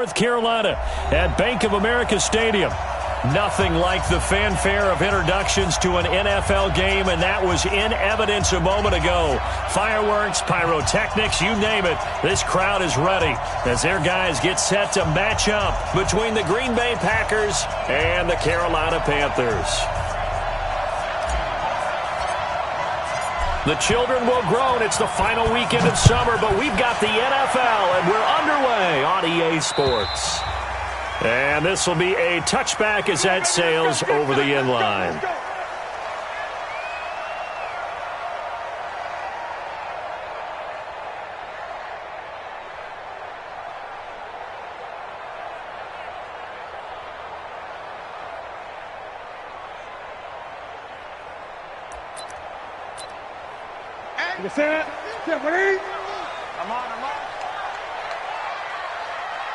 North Carolina at Bank of America Stadium. Nothing like the fanfare of introductions to an NFL game, and that was in evidence a moment ago. Fireworks, pyrotechnics, you name it. This crowd is ready as their guys get set to match up between the Green Bay Packers and the Carolina Panthers. The children will groan. It's the final weekend of summer, but we've got the NFL, and we're underway on EA Sports. And this will be a touchback as that sails over the end line. I'm on.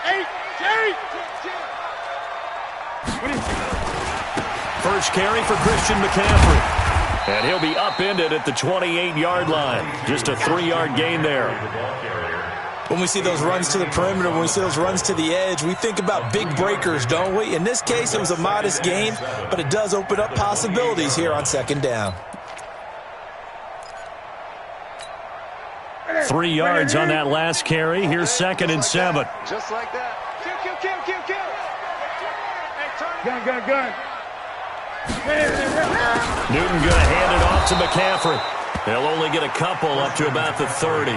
Hey, Jerry! First carry for Christian McCaffrey. And he'll be upended at the 28-yard line. Just a 3-yard gain there. When we see those runs to the perimeter, when we see those runs to the edge, we think about big breakers, don't we? In this case, it was a modest gain, but it does open up possibilities here on second down. 3 yards on that last carry. Here's 2nd and 7. Just like that. Kill. Hey, gun. Newton going to hand it off to McCaffrey. They'll only get a couple up to about the 30.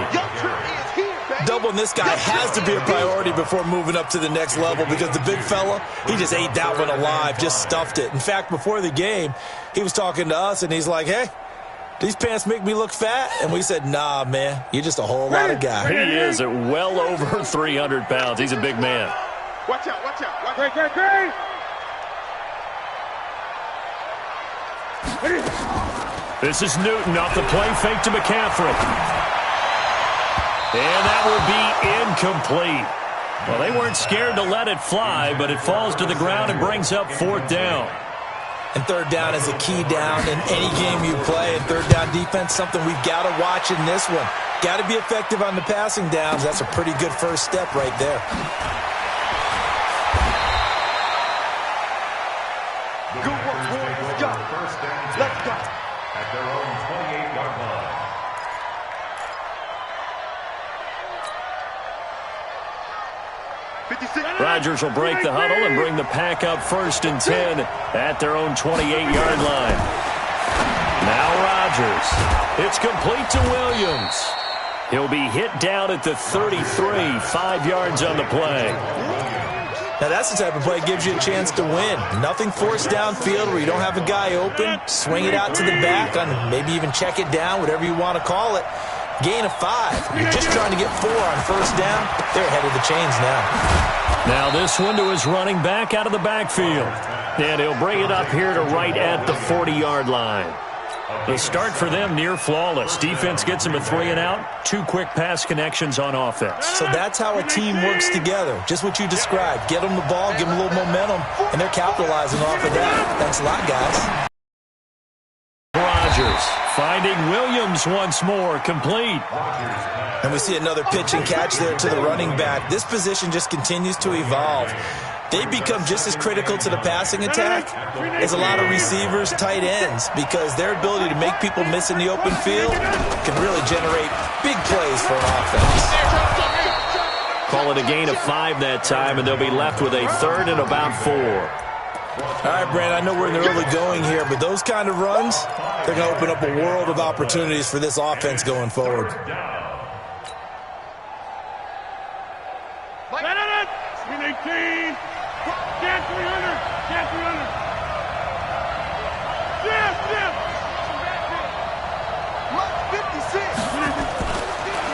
Doubling this guy has to be a priority before moving up to the next level because the big fella, he just ate that one alive, just stuffed it. In fact, before the game, he was talking to us, and he's like, hey, these pants make me look fat? And we said, nah, man, you're just a whole lot of guy. He is at well over 300 pounds. He's a big man. Watch out. Great. This is Newton off the play fake to McCaffrey. And that will be incomplete. Well, they weren't scared to let it fly, but it falls to the ground and brings up 4th down. And 3rd down is a key down in any game you play. And 3rd down defense, something we've got to watch in this one. Got to be effective on the passing downs. That's a pretty good first step right there. Good work, boys. Let's go. At their own 28-yard line. Rodgers will break the huddle and bring the pack up 1st and 10 at their own 28-yard line. Now Rodgers. It's complete to Williams. He'll be hit down at the 33, 5 yards on the play. Now that's the type of play that gives you a chance to win. Nothing forced downfield where you don't have a guy open. Swing it out to the back, on maybe even check it down, whatever you want to call it. Gain of 5. You're just trying to get 4 on 1st down. They're ahead of the chains now. Now this one to his running back out of the backfield. And he'll bring it up here to right at the 40-yard line. The start for them near flawless. Defense gets them a 3 and out. 2 quick pass connections on offense. So that's how a team works together. Just what you described. Get them the ball, give them a little momentum, and they're capitalizing off of that. Thanks a lot, guys. Rodgers finding Williams once more, complete. And we see another pitch and catch there to the running back. This position just continues to evolve. They become just as critical to the passing attack as a lot of receivers, tight ends, because their ability to make people miss in the open field can really generate big plays for an offense. Call it a gain of 5 that time, and they'll be left with a 3rd and about 4. All right, Brand, I know we're in the early going here, but those kind of runs, they're going to open up a world of opportunities for this offense going forward.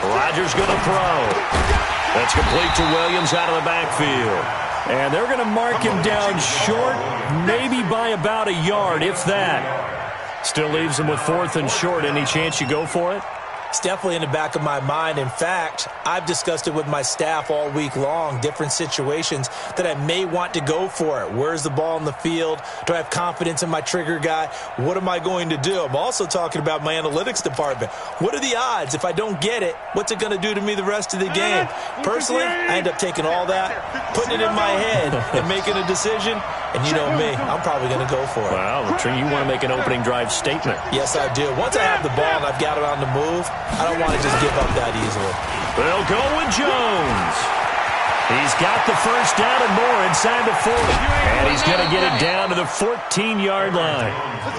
Rodgers going to throw. That's complete to Williams out of the backfield. And they're going to mark him down short, maybe by about a yard, if that. Still leaves him with 4th and short. Any chance you go for it? It's definitely in the back of my mind. In fact, I've discussed it with my staff all week long, different situations that I may want to go for it. Where's the ball in the field? Do I have confidence in my trigger guy? What am I going to do? I'm also talking about my analytics department. What are the odds? If I don't get it, what's it going to do to me the rest of the game? Personally, I end up taking all that, putting it in my head, and making a decision. And you know me, I'm probably going to go for it. Wow, you want to make an opening drive statement. Yes, I do. Once I have the ball and I've got it on the move, I don't want to just give up that easily. They'll go with Jones. He's got the first down and more inside the 40. And he's going to get it down to the 14-yard line.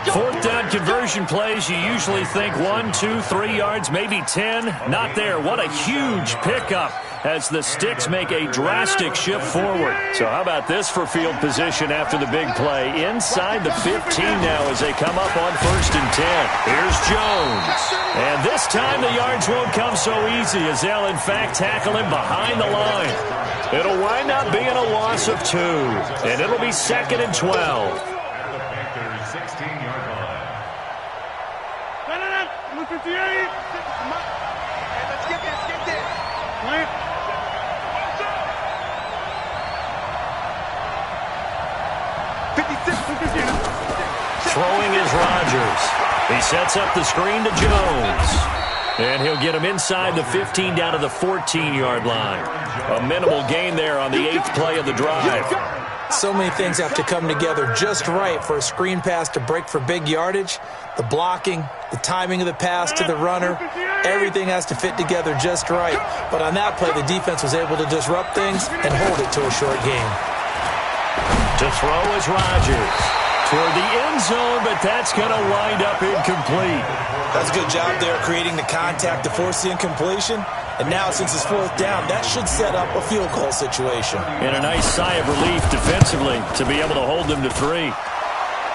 Fourth down conversion plays, you usually think 1, 2, 3 yards, maybe 10. Not there. What a huge pickup as the Sticks make a drastic shift forward. So how about this for field position after the big play? Inside the 15 now as they come up on 1st and 10. Here's Jones. And this time the yards won't come so easy as they'll in fact tackle him behind the line. It'll wind up being a loss of 2, and it'll be 2nd and 12. The Panthers' 16-yard line. Number 58. Hey, let's get this, get this. Plant. Throwing is Rodgers. He sets up the screen to Jones. And he'll get him inside the 15 down to the 14-yard line. A minimal gain there on the 8th play of the drive. So many things have to come together just right for a screen pass to break for big yardage. The blocking, the timing of the pass to the runner, everything has to fit together just right. But on that play, the defense was able to disrupt things and hold it to a short game. To throw is Rodgers. Toward the end zone, but that's going to wind up incomplete. That's a good job there creating the contact to force the incompletion. And now, since it's 4th down, that should set up a field goal situation. And a nice sigh of relief defensively to be able to hold them to 3.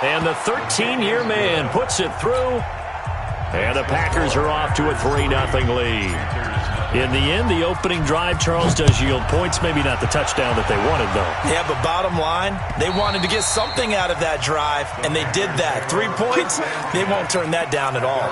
And the 13-year man puts it through. And the Packers are off to a 3-0 lead. In the end, the opening drive, Charles, does yield points. Maybe not the touchdown that they wanted, though. Yeah, but bottom line, they wanted to get something out of that drive, and they did that. 3 points, they won't turn that down at all.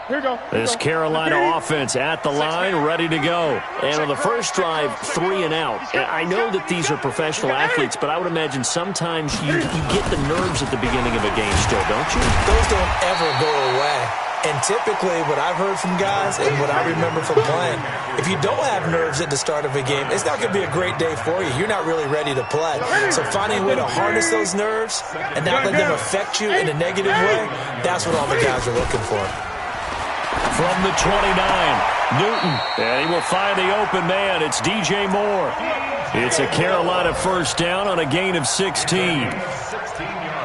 Here we go. This Carolina offense at the line, ready to go. And on the first drive, 3 and out. And I know that these are professional athletes, but I would imagine sometimes you get the nerves at the beginning of a game still, don't you? Those don't ever go away. And typically, what I've heard from guys and what I remember from playing, if you don't have nerves at the start of a game, it's not going to be a great day for you. You're not really ready to play. So finding a way to harness those nerves and not let them affect you in a negative way, that's what all the guys are looking for. From the 29, Newton, and he will find the open man. It's DJ Moore. It's a Carolina first down on a gain of 16.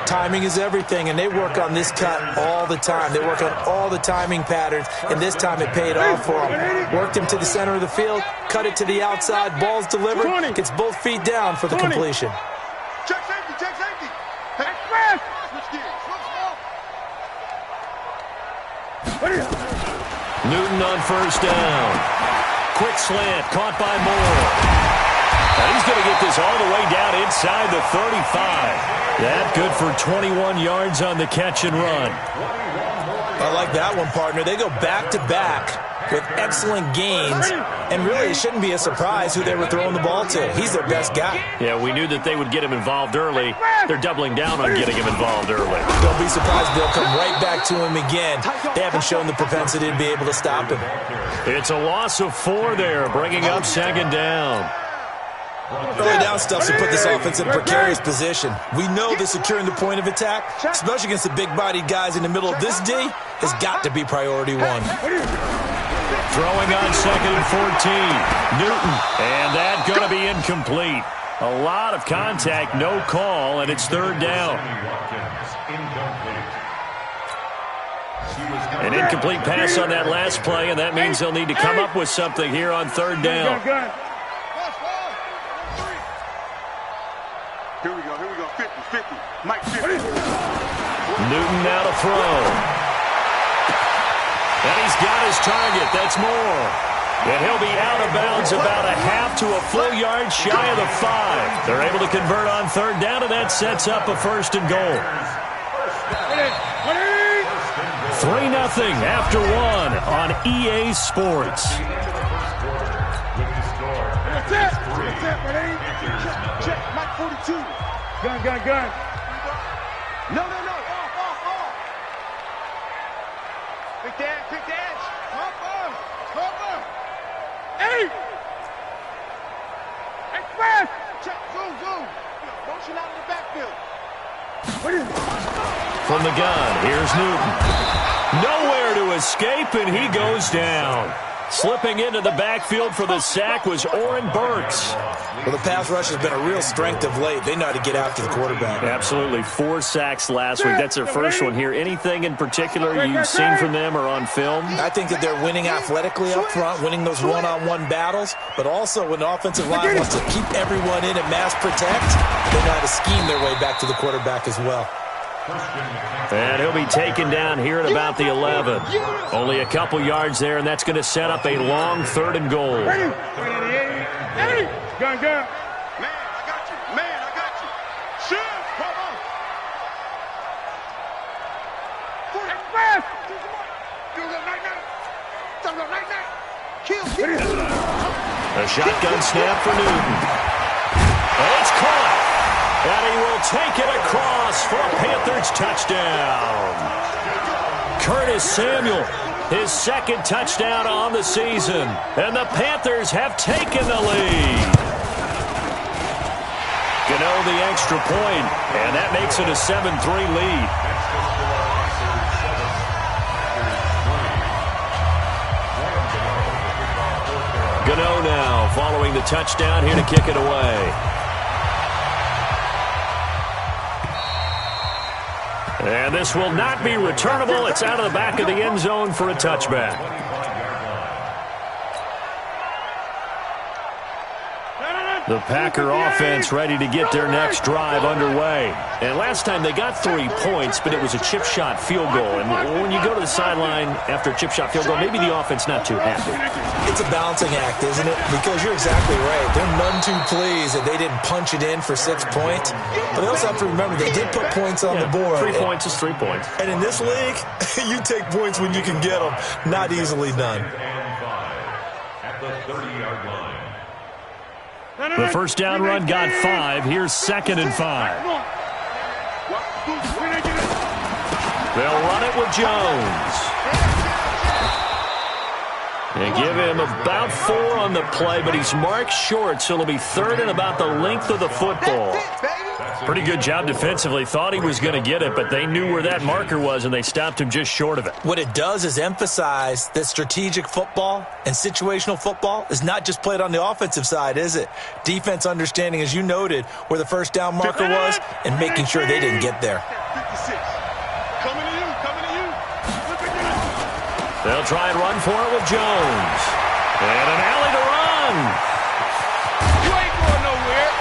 Timing is everything, and they work on this cut all the time. They work on all the timing patterns, and this time it paid off for them. Worked him to the center of the field, cut it to the outside, ball's delivered, gets both feet down for the completion. Check safety, check safety. Hey, fast. Switch gears, Newton on first down. Quick slant, caught by Moore. And he's going to get this all the way down inside the 35. That good for 21 yards on the catch and run. I like that one, partner. They go back-to-back with excellent gains, and really it shouldn't be a surprise who they were throwing the ball to. He's their best guy. Yeah, we knew that they would get him involved early. They're doubling down on getting him involved early. Don't be surprised they'll come right back to him again. They haven't shown the propensity to be able to stop him. It's a loss of 4 there, bringing up 2nd down. Early down stuff to put this offense in a precarious position. We know that securing the point of attack, especially against the big-bodied guys in the middle of this D, has got to be priority 1. Throwing on 2nd and 14. Newton, and that going to be incomplete. A lot of contact, no call, and it's 3rd down. An incomplete pass on that last play, and that means they'll need to come up with something here on 3rd down. Here we go, 50, Mike 50. Newton now to throw. And he's got his target, that's Moore. And he'll be out of bounds about a half to a full yard shy of the 5. They're able to convert on third down, and that sets up a first and goal. 3-0 after 1 on EA Sports. Check, Mike 42. Gun. No. Off. Quick dash. Cover. Hey, fast. Check, zoom. Motion out of the backfield. From the gun, here's Newton. Nowhere to escape, and he goes down. Slipping into the backfield for the sack was Oren Burks. Well, the pass rush has been a real strength of late. They know how to get after the quarterback. Absolutely. 4 sacks last week. That's their first one here. Anything in particular you've seen from them or on film? I think that they're winning athletically up front, winning those one-on-one battles, but also when the offensive line wants to keep everyone in and mass protect, they know how to scheme their way back to the quarterback as well. And he'll be taken down here at about the 11. Only a couple yards there, and that's going to set up a long 3rd and goal. Gun. Man, I got you. Shoot, come on. Fast. Kill. A shotgun snap for Newton. And it's caught. And he will take it across for a Panthers touchdown. Curtis Samuel, his 2nd touchdown on the season. And the Panthers have taken the lead. Gano the extra point, and that makes it a 7-3 lead. Gano now following the touchdown here to kick it away. And this will not be returnable. It's out of the back of the end zone for a touchback. The Packer offense ready to get their next drive underway. And last time they got 3 points, but it was a chip shot field goal. And when you go to the sideline after a chip shot field goal, maybe the offense not too happy. It's a balancing act, isn't it? Because you're exactly right. They're none too pleased that they didn't punch it in for 6 points. But they also have to remember they did put points on the board. 3 points is 3 points. And in this league, you take points when you can get them. Not easily done. At the 30-yard line. The first down run got 5. Here's 2nd and 5. They'll run it with Jones. They give him about 4 on the play, but he's marked short, so it'll be 3rd and about the length of the football. Pretty good job defensively. Thought he was going to get it, but they knew where that marker was, and they stopped him just short of it. What it does is emphasize that strategic football and situational football is not just played on the offensive side, is it? Defense understanding, as you noted, where the first down marker was and making sure they didn't get there. 56. Coming to you. They'll try and run for it with Jones. And an alley to run. You ain't going nowhere.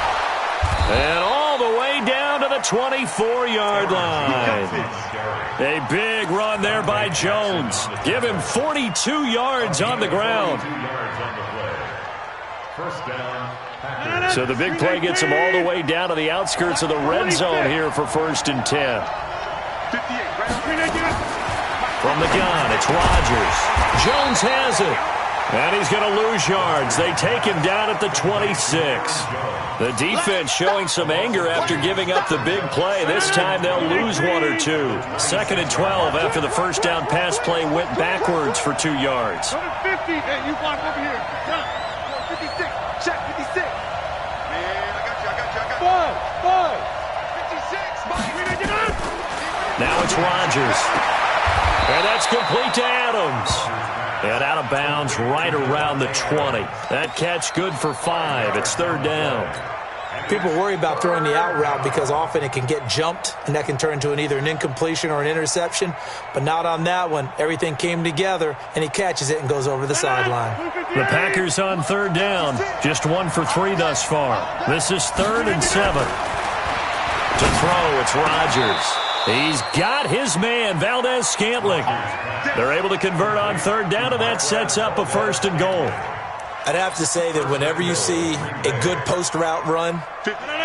And all the way down to the 24-yard line. A big run there by Jones. Give him 42 yards on the ground. So the big play gets him all the way down to the outskirts of the red zone here for 1st and 10. 58. From the gun, it's Rodgers. Jones has it. And he's going to lose yards. They take him down at the 26. The defense showing some anger after giving up the big play. This time they'll lose 1 or 2. 2nd and 12 after the first down pass play went backwards for 2 yards. 50. Hey, you block over here. 56. Check 56. Man, I got you. 56. Now it's Rodgers. And that's complete to Adams. And out of bounds right around the 20. That catch good for 5. It's 3rd down. People worry about throwing the out route because often it can get jumped, and that can turn into either an incompletion or an interception. But not on that one. Everything came together, and he catches it and goes over the sideline. The Packers on 3rd down. Just 1 for 3 thus far. This is 3rd and 7. To throw, it's Rodgers. He's got his man, Valdez-Scantling. They're able to convert on third down, and that sets up a 1st and goal. I'd have to say that whenever you see a good post route run,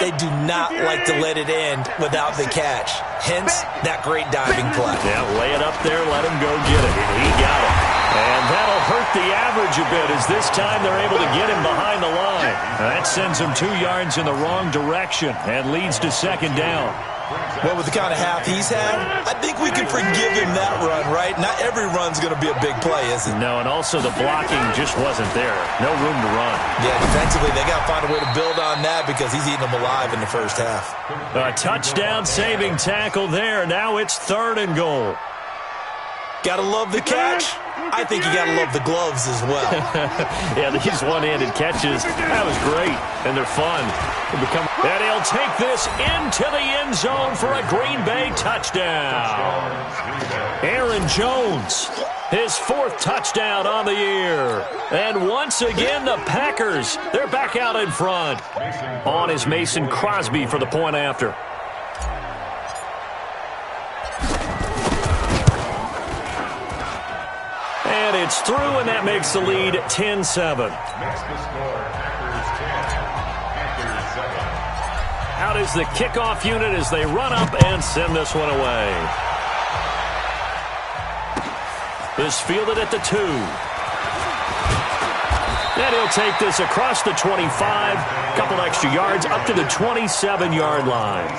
they do not like to let it end without the catch. Hence, that great diving play. Yeah, lay it up there, let him go get it. And he got it. And that'll hurt the average a bit, as this time they're able to get him behind the line. That sends him 2 yards in the wrong direction and leads to 2nd down. Well, with the kind of half he's had, I think we can forgive him that run, right? Not every run's going to be a big play, is it? No, and also the blocking just wasn't there. No room to run. Yeah, defensively, they got to find a way to build on that because he's eating them alive in the first half. A touchdown-saving tackle there. Now it's 3rd and goal. Got to love the catch. I think you got to love the gloves as well. Yeah, these one-handed catches, that was great, and they're fun. And he'll take this into the end zone for a Green Bay touchdown. Aaron Jones, his 4th touchdown on the year. And once again, the Packers, they're back out in front. On is Mason Crosby for the point after. And it's through, and that makes the lead 10-7. Out is the kickoff unit as they run up and send this one away. This fielded at the 2. And he'll take this across the 25, couple extra yards up to the 27-yard line.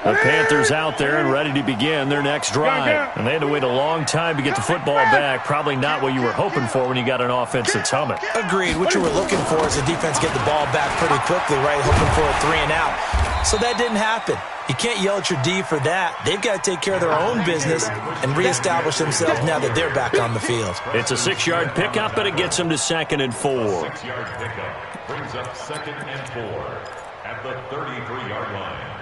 The Panthers out there and ready to begin their next drive. And they had to wait a long time to get the football back. Probably not what you were hoping for when you got an offense that's humming. Agreed. What you were looking for is the defense get the ball back pretty quickly, right? Hoping for a 3 and out. So that didn't happen. You can't yell at your D for that. They've got to take care of their own business and reestablish themselves now that they're back on the field. It's a 6-yard pickup, but it gets them to 2nd and 4. 6-yard pickup brings up 2nd and 4 at the 33-yard line.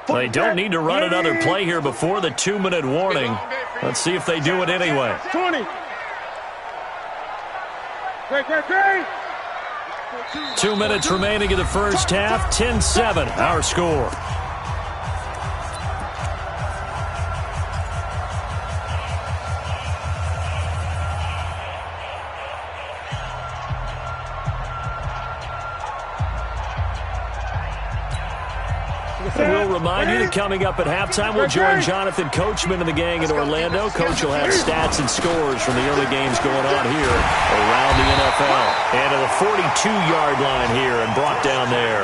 They don't need to run another play here before the 2-minute warning. Let's see if they do it anyway. 20. Great. 2 minutes remaining in the first half. 10-7, our score. We'll remind you that coming up at halftime, we'll join Jonathan Coachman and the gang in Orlando. Coach will have stats and scores from the early games going on here around the NFL. And to the 42-yard line here and brought down there.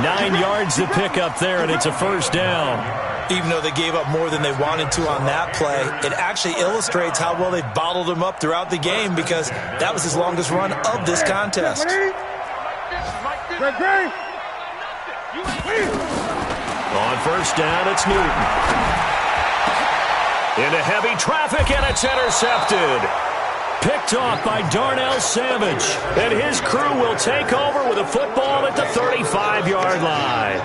9 yards to pick up there, and it's a 1st down. Even though they gave up more than they wanted to on that play, it actually illustrates how well they bottled him up throughout the game because that was his longest run of this contest. On 1st down, it's Newton. Into heavy traffic, and it's intercepted. Picked off by Darnell Savage. And his crew will take over with a football at the 35-yard line.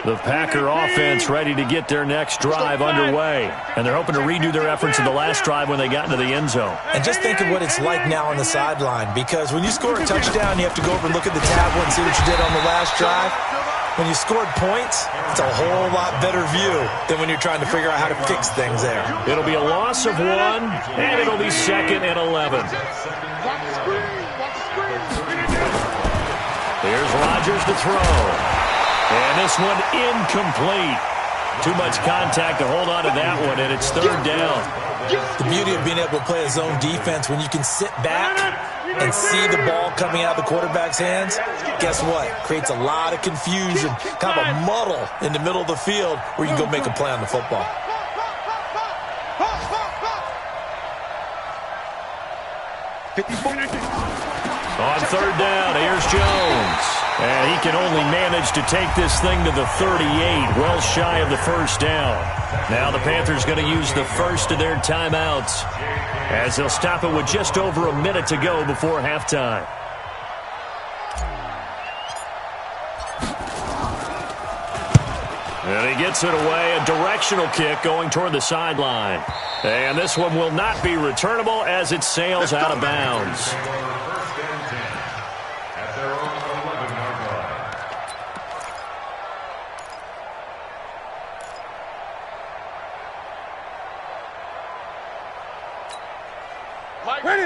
The Packer offense ready to get their next drive underway. And they're hoping to redo their efforts in the last drive when they got into the end zone. And just think of what it's like now on the sideline, because when you score a touchdown, you have to go over and look at the tablet and see what you did on the last drive. When you scored points, it's a whole lot better view than when you're trying to figure out how to fix things there. It'll be a loss of 1, and it'll be 2nd and 11. Here's Rodgers to throw. And this one incomplete. Too much contact to hold on to that one, and it's 3rd down. The beauty of being able to play a zone defense when you can sit back and see the ball coming out of the quarterback's hands, guess what? Creates a lot of confusion, kind of a muddle in the middle of the field where you can go make a play on the football. On 3rd down, here's Jones. And he can only manage to take this thing to the 38, well shy of the 1st down. Now the Panthers going to use the first of their timeouts as they'll stop it with just over a minute to go before halftime. And he gets it away, a directional kick going toward the sideline. And this one will not be returnable as it sails out of bounds. First and 10 at their own 11-yard line.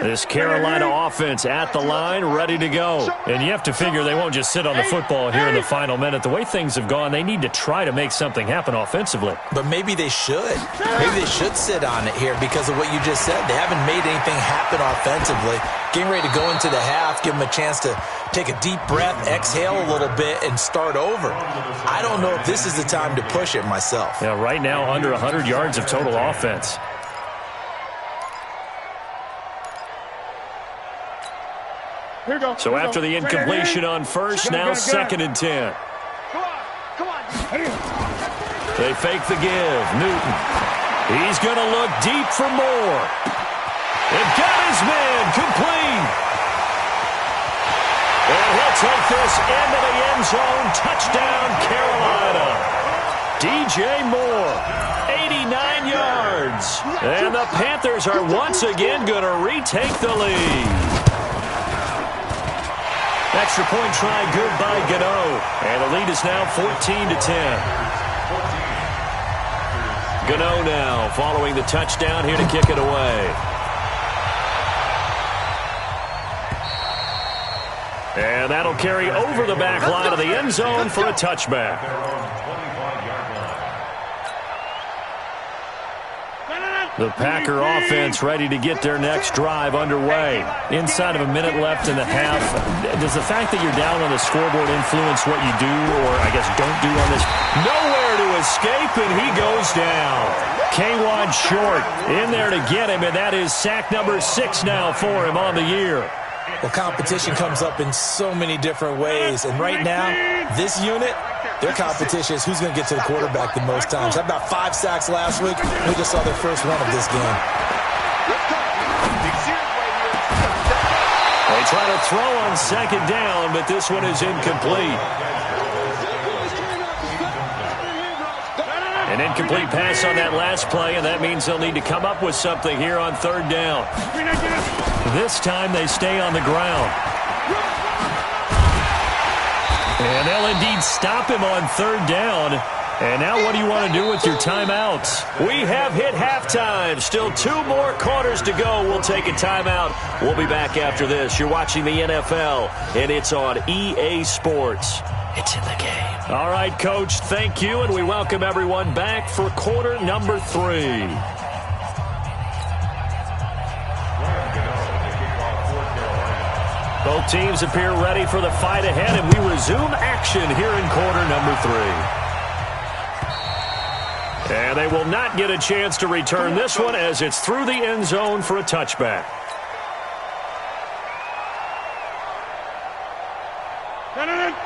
This Carolina offense at the line, ready to go. And you have to figure they won't just sit on the football here in the final minute. The way things have gone, they need to try to make something happen offensively. But maybe they should. Maybe they should sit on it here because of what you just said. They haven't made anything happen offensively. Getting ready to go into the half, give them a chance to take a deep breath, exhale a little bit, and start over. I don't know if this is the time to push it myself. Yeah, right now under 100 yards of total offense. So after the incompletion on first, now 2nd and 10. They fake the give. Newton. He's going to look deep for more. They've got his man complete. And he'll take this into the end zone. Touchdown, Carolina. DJ Moore, 89 yards. And the Panthers are once again going to retake the lead. Extra point try good by Gano. And the lead is now 14-10. Gano now following the touchdown here to kick it away. And that'll carry over the back line of the end zone for a touchback. The Packer offense ready to get their next drive underway. Inside of a minute left in the half. Does the fact that you're down on the scoreboard influence what you do, or I guess don't do on this? Nowhere to escape, and he goes down. K-Wan Short in there to get him, and that is sack number 6 now for him on the year. Well, competition comes up in so many different ways, and right now, this unit, their competition is who's going to get to the quarterback the most times. How about 5 sacks last week? We just saw their first one of this game. They try to throw on 2nd down, but this one is incomplete. An incomplete pass on that last play, and that means they'll need to come up with something here on 3rd down. This time they stay on the ground. And they'll indeed stop him on 3rd down. And now what do you want to do with your timeouts? We have hit halftime. Still 2 more quarters to go. We'll take a timeout. We'll be back after this. You're watching the NFL, and it's on EA Sports. It's in the game. All right, Coach, thank you, and we welcome everyone back for quarter number 3. Both teams appear ready for the fight ahead, and we resume action here in quarter number 3. And they will not get a chance to return this one as it's through the end zone for a touchback.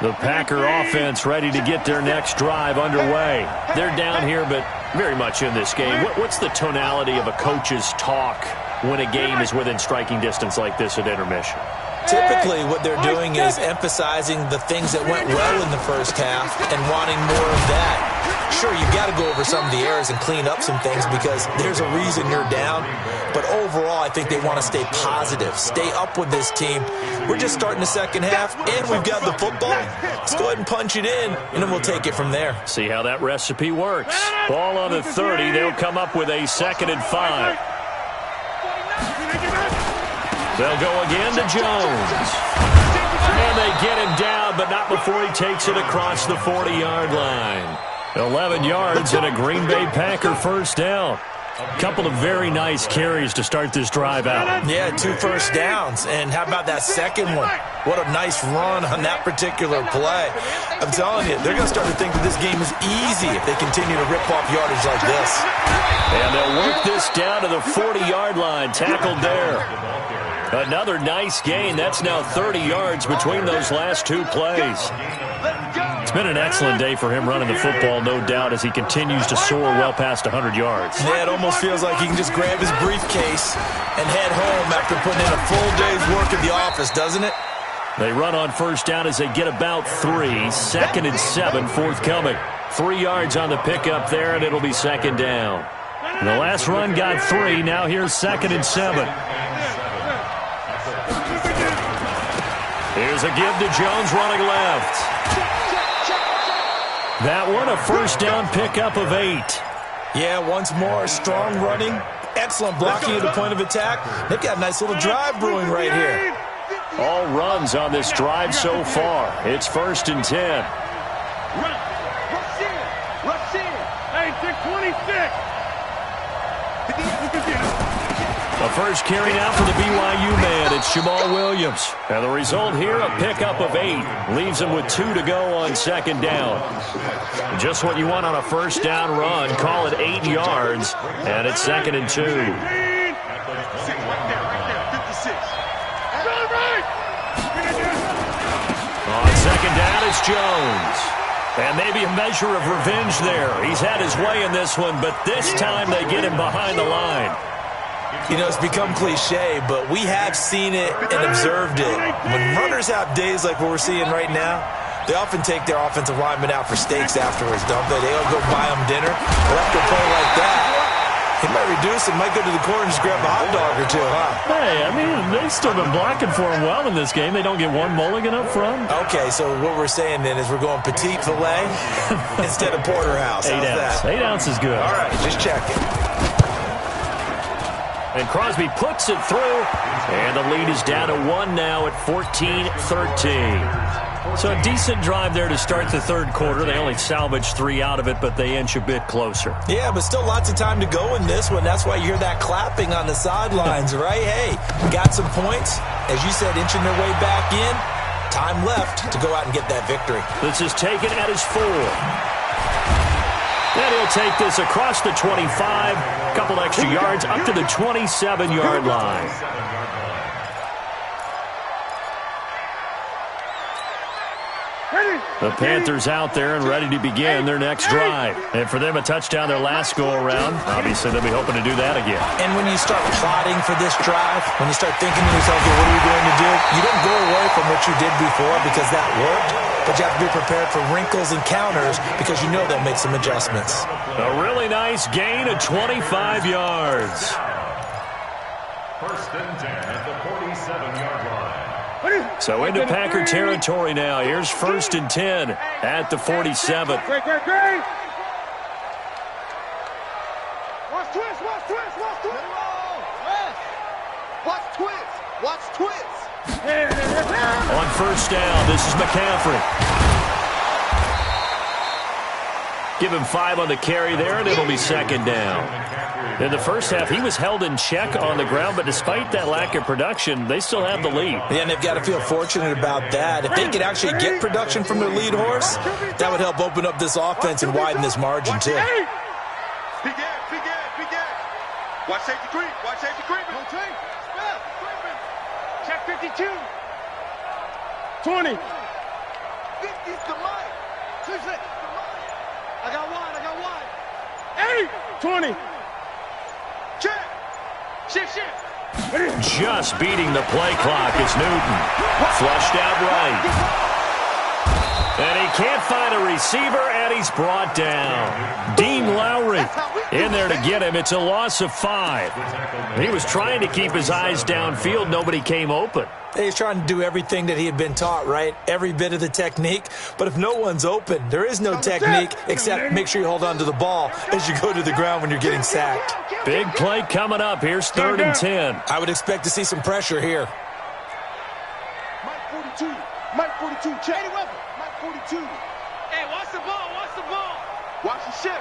The Packer offense ready to get their next drive underway. They're down here, but very much in this game. What's the tonality of a coach's talk when a game is within striking distance like this at intermission? Typically, what they're doing is emphasizing the things that went well in the first half and wanting more of that. Sure, you've got to go over some of the errors and clean up some things because there's a reason you're down. But overall, I think they want to stay positive, stay up with this team. We're just starting the second half, and we've got the football. Let's go ahead and punch it in, and then we'll take it from there. See how that recipe works. Ball on the 30. They'll come up with a 2nd and 5. They'll go again to Jones. And they get him down, but not before he takes it across the 40-yard line. 11 yards and a Green Bay Packer first down. Couple of very nice carries to start this drive out. Yeah, 2 first downs. And how about that second one? What a nice run on that particular play. I'm telling you, they're going to start to think that this game is easy if they continue to rip off yardage like this. And they'll work this down to the 40-yard line. Tackled there. Another nice gain. That's now 30 yards between those last 2 plays. It's been an excellent day for him running the football, no doubt, as he continues to soar well past 100 yards. Yeah, it almost feels like he can just grab his briefcase and head home after putting in a full day's work at the office, doesn't it? They run on first down as they get about 3. 2nd and 7 forthcoming. 3 yards on the pickup there, and it'll be second down. And the last run got 3. Now here's 2nd and 7. Here's a give to Jones running left. That one a first down pickup of 8. Yeah, once more, strong running, excellent blocking at the point of attack. They've got a nice little drive brewing right here. All runs on this drive so far. It's 1st and 10. Rush in. Hey, 626. The first carry now for the BYU man. It's Jamal Williams. And the result here, a pickup of 8. Leaves him with 2 to go on 2nd down. Just what you want on a first down run. Call it 8 yards. And it's 2nd and 2. On 2nd down, it's Jones. And maybe a measure of revenge there. He's had his way in this one, but this time they get him behind the line. You know, it's become cliche, but we have seen it and observed it. When runners have days like what we're seeing right now, they often take their offensive linemen out for steaks afterwards, don't they? They all go buy them dinner. But after a play like that, he might reduce it, might go to the corner and just grab a hot dog or two, huh? Hey, I mean, they've still been blocking for him well in this game. They don't get one mulligan up front. Okay, so what we're saying then is we're going petite filet instead of porterhouse. How's that? 8 ounce is good. All right, just checking. And Crosby puts it through. And the lead is down to 1 now at 14-13. So a decent drive there to start the third quarter. They only salvaged 3 out of it, but they inch a bit closer. Yeah, but still lots of time to go in this one. That's why you hear that clapping on the sidelines, right? Hey, got some points. As you said, inching their way back in. Time left to go out and get that victory. This is taken at his 4. And he'll take this across the 25. A couple extra yards up to the 27-yard line. The Panthers out there and ready to begin their next drive. And for them, a touchdown their last go-around. Obviously, they'll be hoping to do that again. And when you start plotting for this drive, when you start thinking to yourself, okay, what are we going to do? You don't go away from what you did before because that worked, but you have to be prepared for wrinkles and counters because you know they'll make some adjustments. A really nice gain of 25 yards. 1st and 10 at the 47-yard line. So into Packer territory now. Here's 1st and 10 at the 47. Great. Watch twist. On 1st down, this is McCaffrey. Give him 5 on the carry there, and it'll be 2nd down. In the first half, he was held in check on the ground, but despite that lack of production, they still have the lead. Yeah, and they've got to feel fortunate about that. If they could actually get production from their lead horse, that would help open up this offense and widen this margin, too. Big gap. Watch safety creep. Check 52. 20. 50's the mic. I got one. 8. 20. Check. Shift. Just beating the play clock is Newton. Flushed out right. And he can't find a receiver, and he's brought down. Dean Lowry in there to get him. It's a loss of 5. He was trying to keep his eyes downfield. Nobody came open. He's trying to do everything that he had been taught, right? Every bit of the technique. But if no one's open, there is no technique except make sure you hold on to the ball as you go to the ground when you're getting sacked. Big play coming up. Here's 3rd and 10. I would expect to see some pressure here. Mike 42. Check. Mike 42. Hey, watch the ball. Watch the ship.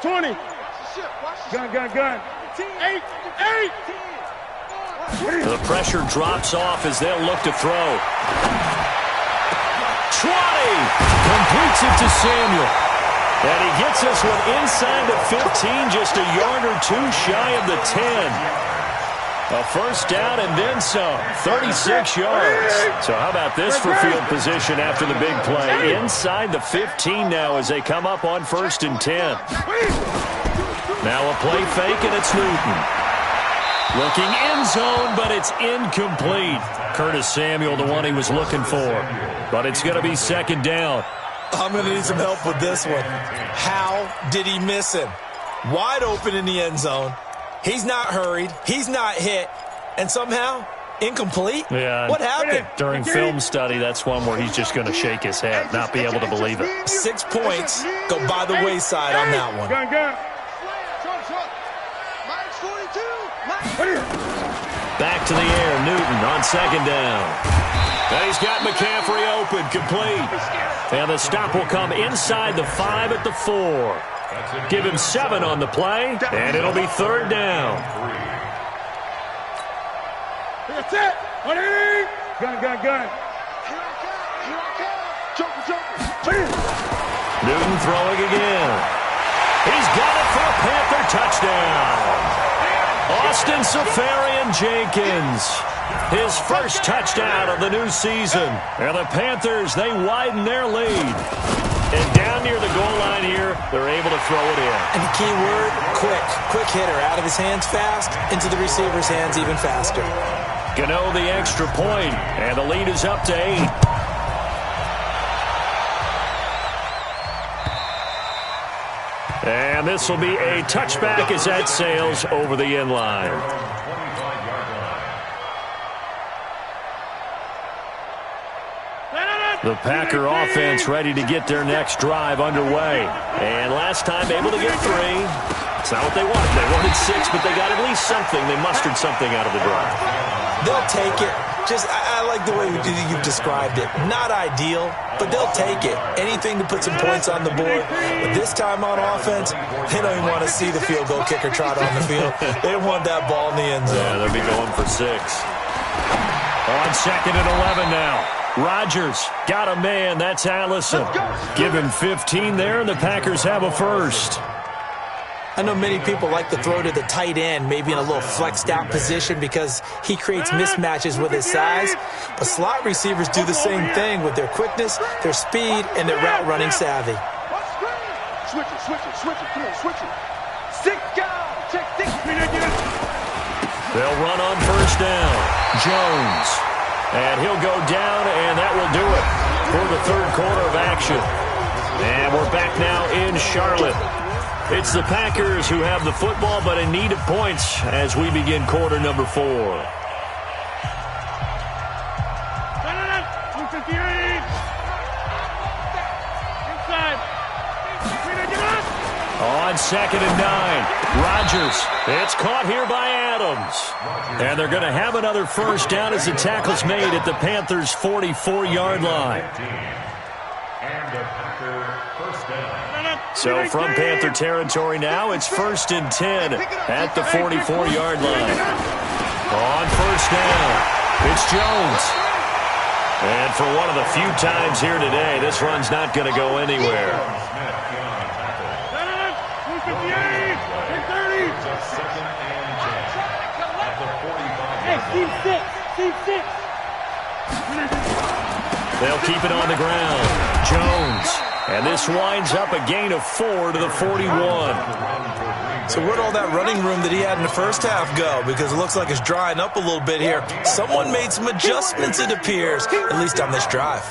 20. Watch the ship. Gun. 8. The pressure drops off as they'll look to throw. 20! Completes it to Samuel. And he gets this one inside the 15, just a yard or 2 shy of the 10. A first down and then some, 36 yards. So how about this for field position after the big play? Inside the 15 now as they come up on 1st and 10. Now a play fake, and it's Newton. Looking end zone, but it's incomplete. Curtis Samuel, the one he was looking for. But it's going to be 2nd down. I'm going to need some help with this one. How did he miss him? Wide open in the end zone. He's not hurried. He's not hit. And somehow, incomplete? Yeah. What happened? During film study, that's one where he's just going to shake his head, not be able to believe it. 6 points go by the wayside on that one. Back to the air, Newton on second down. And he's got McCaffrey open, complete. And the stop will come inside the 5 at the 4. Give him 7 on the play, and it'll be third down. That's it. Gun. Newton throwing again. He's got it for a Panther touchdown. Austin Safarian-Jenkins, his first touchdown of the new season. And the Panthers, they widen their lead. And down near the goal line here, they're able to throw it in. And the key word, quick. Quick hitter. Out of his hands fast, into the receiver's hands even faster. Gano the extra point, and the lead is up to 8. And this will be a touchback as that sails over the end line. The Packer offense ready to get their next drive underway. And last time able to get 3. It's not what they wanted. They wanted 6, but they got at least something. They mustered something out of the drive. They'll take it. I like the way you've described it. Not ideal, but they'll take it. Anything to put some points on the board. But this time on offense, they don't even want to see the field goal kicker trot on the field. They want that ball in the end zone. Yeah, they'll be going for 6. On second and 11 now. Rodgers got a man. That's Allison. Give him 15 there, and the Packers have a first. I know many people like to throw to the tight end, maybe in a little flexed out position because he creates mismatches with his size. But slot receivers do the same thing with their quickness, their speed, and their route running savvy. Switch it. Come on, switch it. 6 guys. Check 6. They'll run on first down. Jones. And he'll go down, and that will do it for the third quarter of action. And we're back now in Charlotte. It's the Packers who have the football, but in need of points as we begin quarter number 4. On second and 9, Rodgers. It's caught here by Adams. And they're going to have another first down as the tackle's made at the Panthers' 44-yard line. So from Panther territory now, it's 1st and 10 at the 44-yard line. On first down, it's Jones. And for one of the few times here today, this run's not going to go anywhere. They'll keep it on the ground. Jones. And this winds up a gain of 4 to the 41. So where'd all that running room that he had in the first half go? Because it looks like it's drying up a little bit here. Someone made some adjustments, it appears, at least on this drive.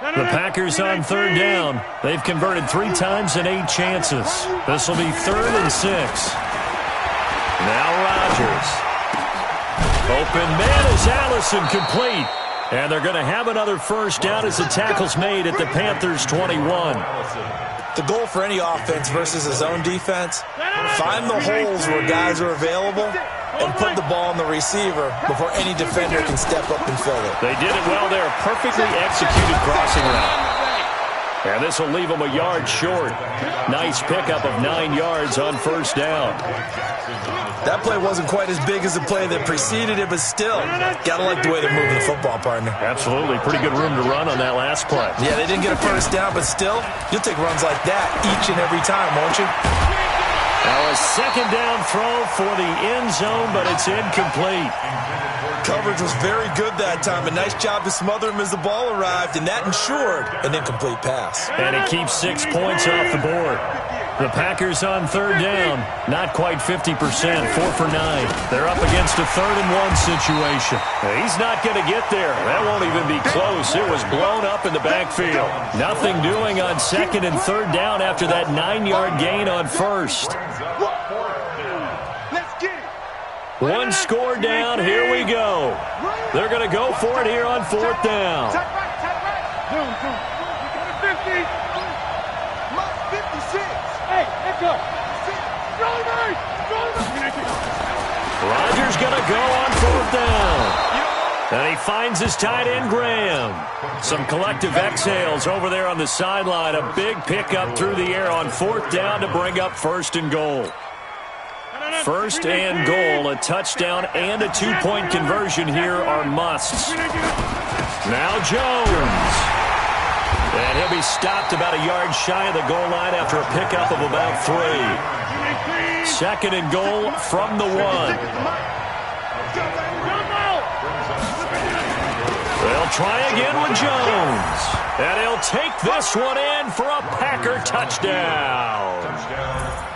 The Packers on third down. They've converted 3 times in 8 chances. This will be 3rd and 6. Now Rodgers. Open man is Allison, complete. And they're going to have another first down as the tackle's made at the Panthers' 21. The goal for any offense versus a zone defense, find the holes where guys are available and put the ball on the receiver before any defender can step up and fill it. They did it well there. Perfectly executed crossing route. And this will leave them a yard short. Nice pickup of 9 yards on first down. That play wasn't quite as big as the play that preceded it, but still, gotta like the way they're moving the football, partner. Absolutely. Pretty good room to run on that last play. Yeah, they didn't get a first down, but still, you'll take runs like that each and every time, won't you? Now a second down throw for the end zone, but it's incomplete. Coverage was very good that time. A nice job to smother him as the ball arrived, and that ensured an incomplete pass. And it keeps 6 points off the board. The Packers on third down. Not quite 50%, 4 for 9. They're up against a 3rd-and-1 situation. He's not going to get there. That won't even be close. It was blown up in the backfield. Nothing doing on 2nd and 3rd down after that 9-yard gain on 1st. One score down. Here we go. They're going to go for it here on 4th down. Rodgers going to go on 4th down. And he finds his tight end, Graham. Some collective exhales over there on the sideline. A big pickup through the air on 4th down to bring up 1st and goal. 1st and goal, a touchdown and a 2-point conversion here are musts. Now Jones. And he'll be stopped about a yard shy of the goal line after a pickup of about 3. 2nd and goal from the 1. They'll try again with Jones. And he'll take this one in for a Packer touchdown.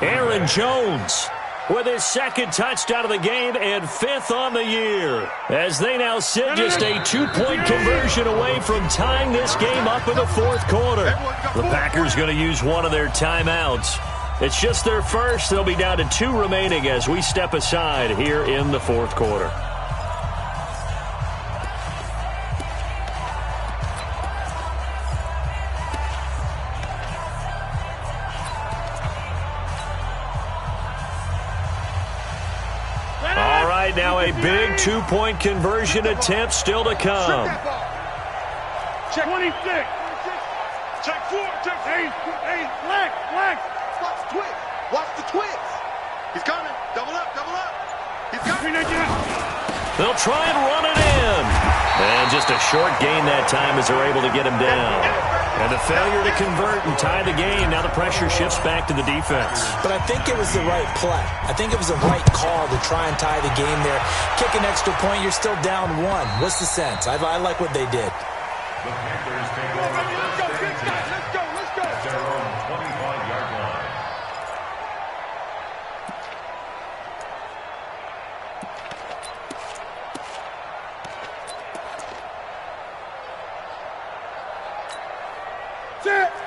Aaron Jones with his 2nd touchdown of the game and 5th on the year, as they now sit just a 2-point conversion away from tying this game up in the 4th quarter. The Packers going to use one of their timeouts. It's just their first. They'll be down to 2 remaining as we step aside here in the 4th quarter. Now a big 2-point conversion attempt still to come. Check 26. Check 4. Check 8. Flex. Watch the twist. Watch the twist. He's coming. Double up. He's coming. They'll try and run it in. And just a short gain that time as they're able to get him down. And the failure to convert and tie the game. Now the pressure shifts back to the defense. But I think it was the right play. I think it was the right call to try and tie the game there. Kick an extra point, you're still down 1. What's the sense? I like what they did. The Panthers take over Let's go. At their own 25-yard line.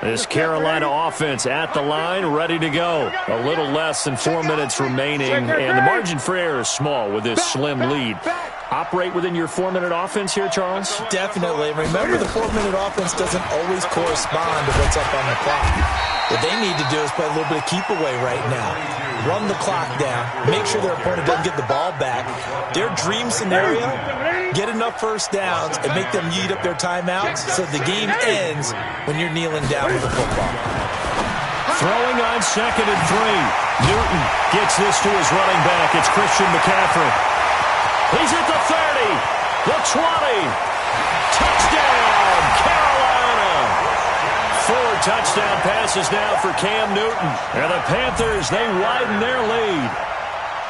This Carolina offense at the line, ready to go. A little less than 4 minutes remaining, and the margin for error is small with this slim lead. Operate within your 4-minute offense here, Charles? Definitely. Remember, the 4-minute offense doesn't always correspond to what's up on the clock. What they need to do is play a little bit of keep away right now. Run the clock down. Make sure their opponent doesn't get the ball back. Their dream scenario, get enough first downs and make them eat up their timeouts so the game ends when you're kneeling down with the football. Throwing on 2nd and 3. Newton gets this to his running back. It's Christian McCaffrey. He's at the 30, the 20. Touchdown, Carolina. 4 touchdown passes now for Cam Newton. And the Panthers, they widen their lead.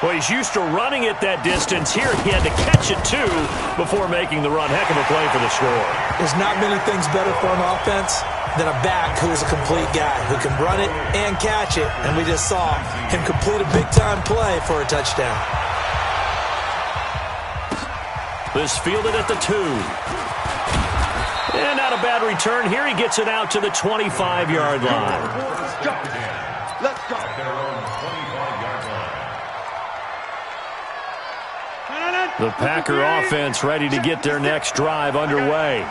Well, he's used to running it that distance. Here he had to catch it, too, before making the run. Heck of a play for the score. There's not many things better for an offense than a back who is a complete guy who can run it and catch it. And we just saw him complete a big-time play for a touchdown. This fielded at the 2. And not a bad return. Here he gets it out to the 25-yard line. Let's go. At their own 25-yard line. The Packer offense ready to get their next drive underway.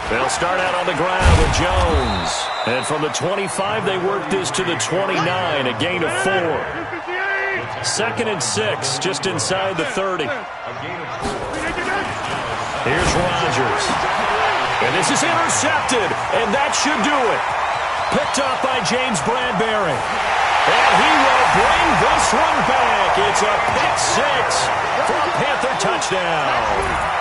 They'll start out on the ground with Jones. And from the 25, they work this to the 29, a gain of 4. 2nd and 6, just inside the 30. Here's Rodgers. And this is intercepted, and that should do it. Picked up by James Bradbury. And he will bring this one back. It's a pick 6 for a Panther touchdown.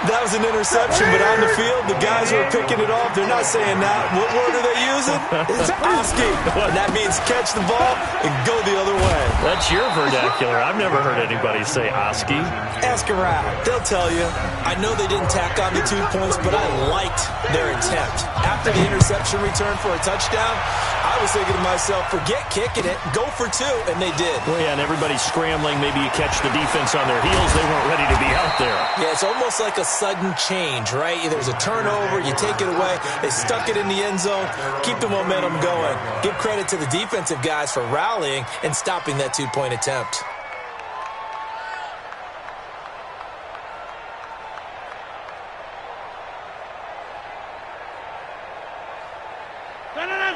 That was an interception, but on the field, the guys who are picking it off, they're not saying that. What word are they using? It's Oski. And that means catch the ball and go the other way. That's your vernacular. I've never heard anybody say Oski. Ask around. They'll tell you. I know they didn't tack on the 2 points, but I liked their attempt. After the interception return for a touchdown, I was thinking to myself, forget kicking it, go for 2, and they did. Well, yeah, and everybody's scrambling. Maybe you catch the defense on their heels. They weren't ready to be out there. Yeah, it's almost like a sudden change, right? There's a turnover, you take it away, they stuck it in the end zone, keep the momentum going. Give credit to the defensive guys for rallying and stopping that 2-point attempt.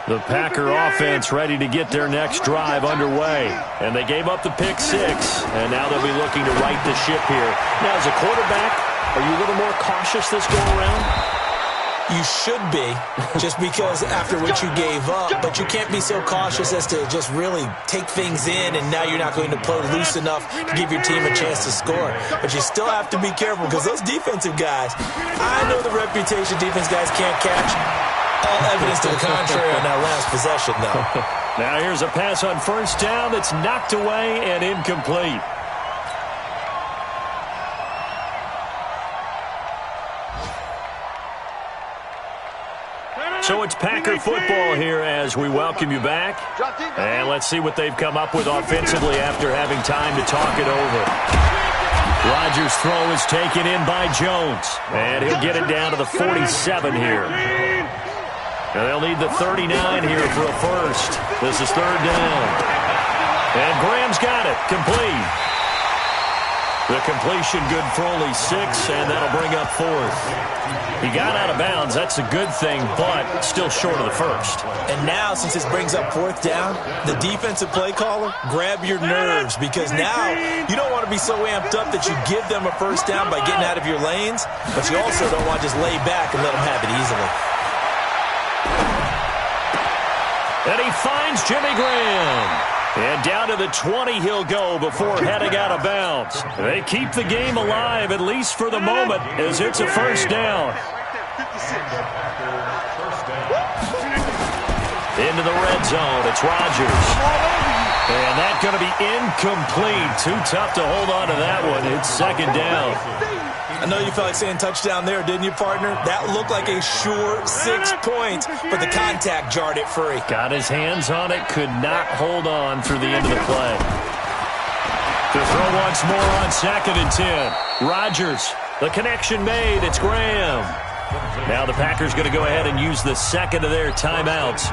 The Packer offense ready to get their next drive underway. And they gave up the pick 6, and now they'll be looking to right the ship here. Now, as a quarterback, are you a little more cautious this go-around? You should be, just because after what you gave up, but you can't be so cautious as to just really take things in, and now you're not going to play loose enough to give your team a chance to score. But you still have to be careful, because those defensive guys, I know the reputation defense guys can't catch. All evidence to the contrary on that last possession, though. Now here's a pass on first down that's knocked away and incomplete. So it's Packer football here as we welcome you back. And let's see what they've come up with offensively after having time to talk it over. Rodgers' throw is taken in by Jones. And he'll get it down to the 47 here. And they'll need the 39 here for a first. This is third down. And Graham's got it. Complete. The completion good for only 6, and that'll bring up 4th. He got out of bounds. That's a good thing, but still short of the first. And now, since this brings up 4th down, the defensive play caller, grab your nerves, because now you don't want to be so amped up that you give them a first down by getting out of your lanes, but you also don't want to just lay back and let them have it easily. And he finds Jimmy Graham. And down to the 20 he'll go before heading out of bounds. They keep the game alive, at least for the moment, as it's a first down. Into the red zone, it's Rodgers. And that's going to be incomplete. Too tough to hold on to that one. It's second down. I know you felt like saying touchdown there, didn't you, partner? That looked like a sure 6 points, but the contact jarred it free. Got his hands on it, could not hold on through the end of the play. To throw once more on 2nd and 10. Rodgers, the connection made. It's Graham. Now the Packers going to go ahead and use the second of their timeouts,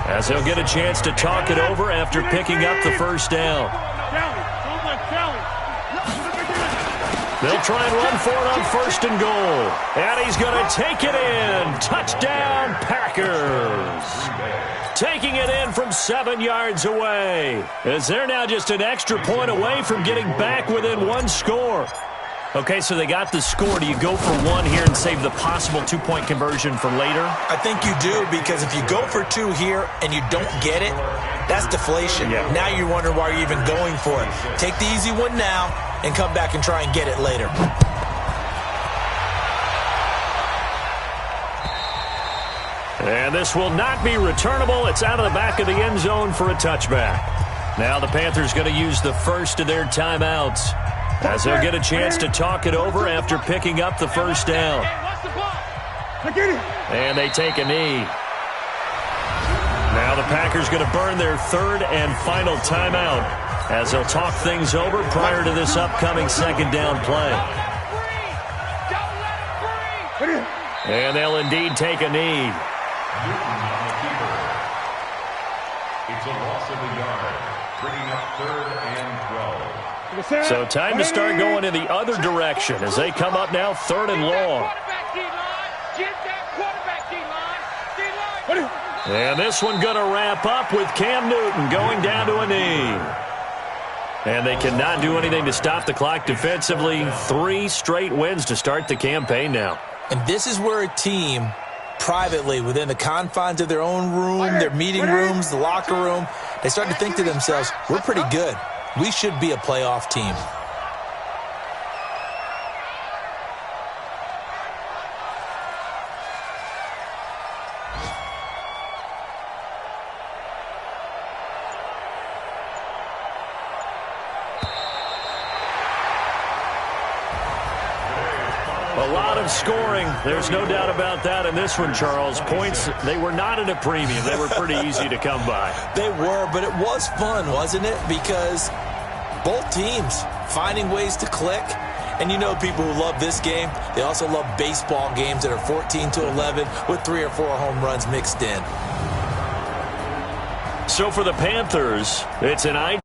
as they'll get a chance to talk it over after picking up the first down. They'll try and run for it on 1st and goal. And he's going to take it in. Touchdown, Packers. Taking it in from 7 yards away, as they're now just an extra point away from getting back within 1 score. Okay, so they got the score. Do you go for 1 here and save the possible 2-point conversion for later? I think you do, because if you go for 2 here and you don't get it, that's deflation. Yeah. Now you're wondering why you're even going for it. Take the easy one now and come back and try and get it later. And this will not be returnable. It's out of the back of the end zone for a touchback. Now the Panthers going to use the first of their timeouts, as they'll get a chance to talk it over after picking up the first down. And they take a knee. Now the Packers going to burn their 3rd and final timeout, as they'll talk things over prior to this upcoming 2nd down play. And they'll indeed take a knee. It's a loss of a yard, bringing up 3rd and 12. So time to start going in the other direction as they come up now 3rd and long. And this one going to wrap up with Cam Newton going down to a knee. And they cannot do anything to stop the clock defensively. 3 straight wins to start the campaign now. And this is where a team, privately, within the confines of their own room, their meeting rooms, the locker room, they start to think to themselves, we're pretty good. We should be a playoff team. A lot of scoring. There's no doubt about that in this one, Charles. Points, they were not at a premium. They were pretty easy to come by. They were, but it was fun, wasn't it? Because both teams finding ways to click. And you know people who love this game, they also love baseball games that are 14-11 with 3 or 4 home runs mixed in. So for the Panthers, it's an ideal